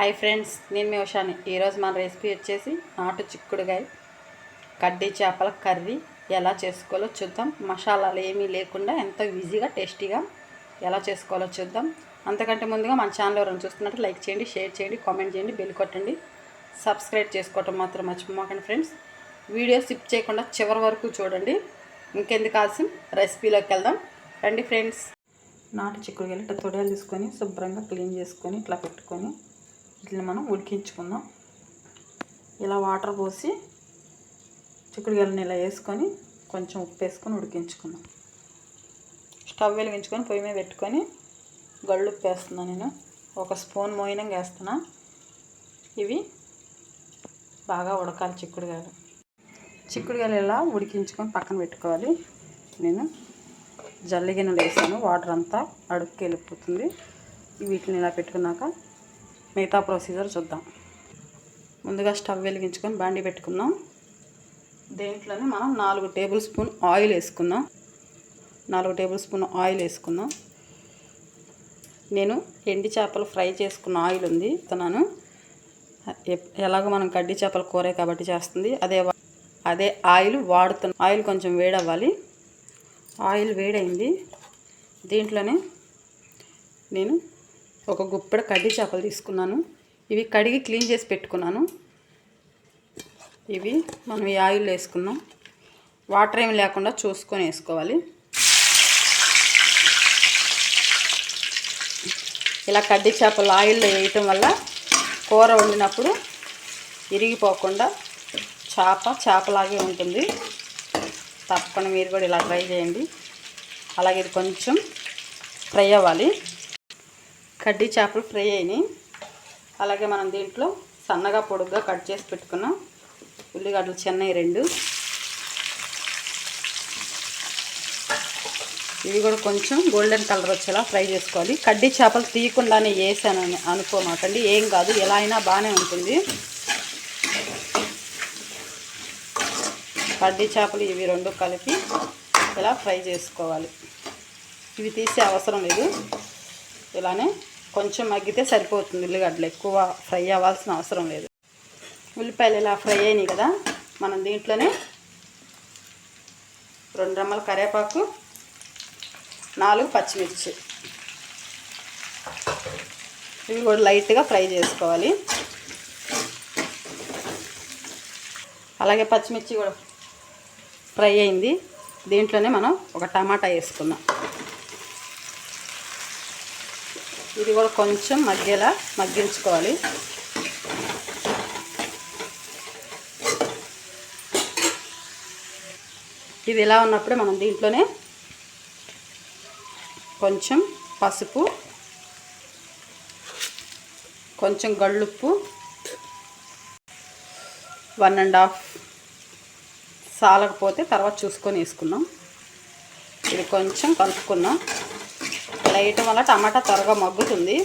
Hi friends, నేను మీ ఉషాని. ఈరోజు మన రెసిపీ వచ్చేసి నాటు చిక్కుడుగాయ కడ్డీ చేపల కర్రీ ఎలా చేసుకోవాలో చూద్దాం. మసాలాలు ఏమీ లేకుండా ఎంతో ఈజీగా టేస్టీగా ఎలా చేసుకోవాలో చూద్దాం. అంతకంటే ముందుగా మన ఛానల్ ఎవరైనా చూస్తున్నట్టు లైక్ చేయండి, షేర్ చేయండి, కామెంట్ చేయండి, బెల్ కొట్టండి, సబ్స్క్రైబ్ చేసుకోవటం మాత్రం మర్చిపోకండి ఫ్రెండ్స్. వీడియో స్కిప్ చేయకుండా చివరి వరకు చూడండి. ఇంకెందుకు ఆలస్యం, రెసిపీలోకి వెళ్దాం రండి ఫ్రెండ్స్. నాటు చిక్కుడుగాయలు ఇట్లా తొడియాలు తీసుకొని శుభ్రంగా క్లీన్ చేసుకొని ఇట్లా పెట్టుకొని ఇట్లా మనం ఉడికించుకుందాం. ఇలా వాటర్ పోసి చిక్కుడుగాయలను ఇలా వేసుకొని కొంచెం ఉప్పు వేసుకొని ఉడికించుకుందాం. స్టవ్ వెలిగించుకొని పొయ్యి మీద పెట్టుకొని గళ్ళు ఉప్పు వేస్తున్నాను. నేను ఒక స్పూన్ మోయినంగా వేస్తున్నా. ఇవి బాగా ఉడకాలి. చిక్కుడుగాయలు ఇలా ఉడికించుకొని పక్కన పెట్టుకోవాలి. నేను జల్లి గిన్నెలు వేసాను, వాటర్ అంతా అడుక్కి వెళ్ళిపోతుంది. వీటిని ఇలా పెట్టుకున్నాక మిగతా ప్రొసీజర్ చూద్దాం. ముందుగా స్టవ్ వెలిగించుకొని బాండి పెట్టుకుందాం. దేంట్లోనే మనం 4 టేబుల్ స్పూన్ ఆయిల్ వేసుకుందాం. 4 టేబుల్ స్పూన్ ఆయిల్ వేసుకుందాం. నేను ఎండి చేపలు ఫ్రై చేసుకున్న ఆయిల్ ఉంది ఇస్తున్నాను. ఎలాగో మనం కడ్డీ చేపల కూరే కాబట్టి చేస్తుంది అదే ఆయిల్ వాడుతున్నా. ఆయిల్ కొంచెం వేడవ్వాలి. ఆయిల్ వేడైంది. దీంట్లోనే నేను ఒక గుప్పెడు కడ్డీ చేపలు తీసుకున్నాను. ఇవి కడిగి క్లీన్ చేసి పెట్టుకున్నాను. ఇవి మనం ఈ ఆయిల్ వేసుకున్నాం. వాటర్ ఏమి లేకుండా చూసుకొని వేసుకోవాలి. ఇలా కడ్డీ చేపలు ఆయిల్లో వేయటం వల్ల కూర వండినప్పుడు ఇరిగిపోకుండా చేపలాగే ఉంటుంది. తప్పకుండా మీరు కూడా ఇలా ట్రై చేయండి. అలాగే ఇది కొంచెం ఫ్రై అవ్వాలి. కడ్డీ చేపలు ఫ్రై అయినాయి. అలాగే మనం దీంట్లో సన్నగా పొడుగ్గా కట్ చేసి పెట్టుకున్నాం ఉల్లిగడ్డలు చిన్నవి 2. ఇవి కూడా కొంచెం గోల్డెన్ కలర్ వచ్చేలా ఫ్రై చేసుకోవాలి. కడ్డీ చేపలు తీయకుండానే వేసాను అనుకోమాకండి, ఏం కాదు, ఎలా అయినా బాగానే ఉంటుంది. కడ్డీ చేపలు ఇవి 2 కలిపి ఇలా ఫ్రై చేసుకోవాలి. ఇవి తీసే అవసరం లేదు, ఇలానే కొంచెం మగ్గితే సరిపోతుంది. ఉల్లిగడ్డలు ఎక్కువ ఫ్రై అవ్వాల్సిన అవసరం లేదు. ఉల్లిపాయలు ఇలా ఫ్రై అయినాయి కదా, మనం దీంట్లోనే 2 రెమ్మల కరివేపాకు, 4 పచ్చిమిర్చి ఇవి కూడా లైట్గా ఫ్రై చేసుకోవాలి. అలాగే పచ్చిమిర్చి కూడా ఫ్రై అయింది. దీంట్లోనే మనం ఒక టమాటా వేసుకుందాం. ఇది కూడా కొంచెం మగ్గించుకోవాలి. ఇది ఇలా ఉన్నప్పుడే మనం దీంట్లోనే కొంచెం పసుపు, కొంచెం గళ్ళుప్పు, 1½ సాలకపోతే తర్వాత చూసుకొని వేసుకున్నాం. ఇది కొంచెం కలుపుకుందాం. ఇలా వేయటం వల్ల టమాటా త్వరగా మగ్గుతుంది.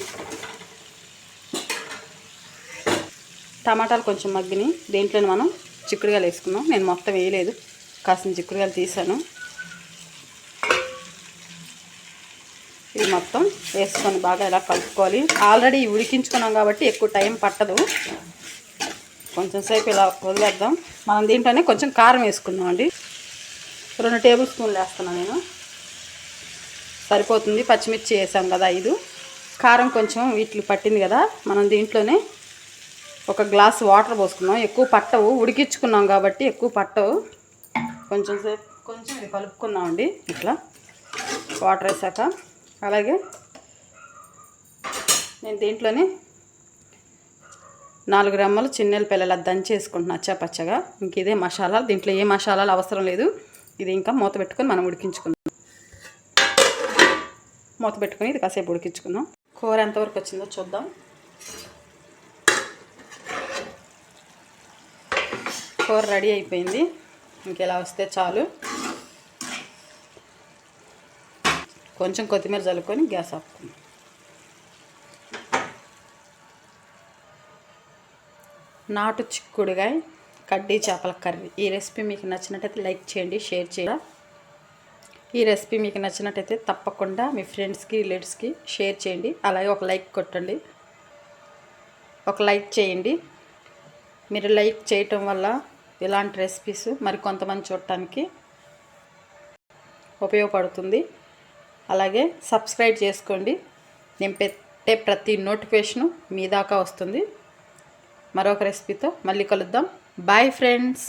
టమాటాలు కొంచెం మగ్గిని దీంట్లోనే మనం చిక్కుడుగాయలు వేసుకున్నాం. నేను మొత్తం వేయలేదు, కాసిన చిక్కుడుగాయలు తీసాను. ఇది మొత్తం వేసుకొని బాగా ఇలా కలుపుకోవాలి. ఆల్రెడీ ఉడికించుకున్నాం కాబట్టి ఎక్కువ టైం పట్టదు. కొంచెం సేపు ఇలా వదిలేద్దాం. మనం దీంట్లోనే కొంచెం కారం వేసుకుందాం అండి. 2 టేబుల్ స్పూన్లు వేస్తున్నాను నేను, సరిపోతుంది. పచ్చిమిర్చి వేసాం కదా 5. కారం కొంచెం వీటికి పట్టింది కదా, మనం దీంట్లోనే 1 గ్లాస్ వాటర్ పోసుకున్నాం. ఎక్కువ పట్టవు, ఉడికించుకున్నాం కాబట్టి ఎక్కువ పట్టవు. కొంచెం ఇది కలుపుకుందామండి ఇట్లా వాటర్ వేసాక. అలాగే నేను దీంట్లోనే 4 రెమ్మలు చిన్నెల్లిపాయలు దంచి వేసుకుంటున్నా పచ్చగా. ఇంక ఇదే మసాలా, దీంట్లో ఏ మసాలాలు అవసరం లేదు. ఇది ఇంకా మూత పెట్టుకొని మనం ఉడికించుకుందాం. మూత పెట్టుకొని ఇది కాసేపు ఉడికించుకుందాం. కూర ఎంతవరకు వచ్చిందో చూద్దాం. కూర రెడీ అయిపోయింది. ఇంకెలా వస్తే చాలు. కొంచెం కొత్తిమీర చల్లుకొని గ్యాస్ ఆపుకుందాం. నాటు చిక్కుడుగాయ కడ్డీ చేపల కర్రీ. ఈ రెసిపీ మీకు నచ్చినట్టయితే లైక్ చేయండి, షేర్ చేయండి. ఈ రెసిపీ మీకు నచ్చినట్టయితే తప్పకుండా మీ ఫ్రెండ్స్కి రిలేటివ్స్కి షేర్ చేయండి. అలాగే ఒక లైక్ కొట్టండి. ఒక లైక్ చేయండి. మీరు లైక్ చేయటం వల్ల ఇలాంటి రెసిపీస్ మరి కొంతమంది చూడటానికి ఉపయోగపడుతుంది. అలాగే సబ్స్క్రైబ్ చేసుకోండి. నేను పెట్టే ప్రతి నోటిఫికేషను మీ దాకా వస్తుంది. మరొక రెసిపీతో మళ్ళీ కలుద్దాం. Bye friends.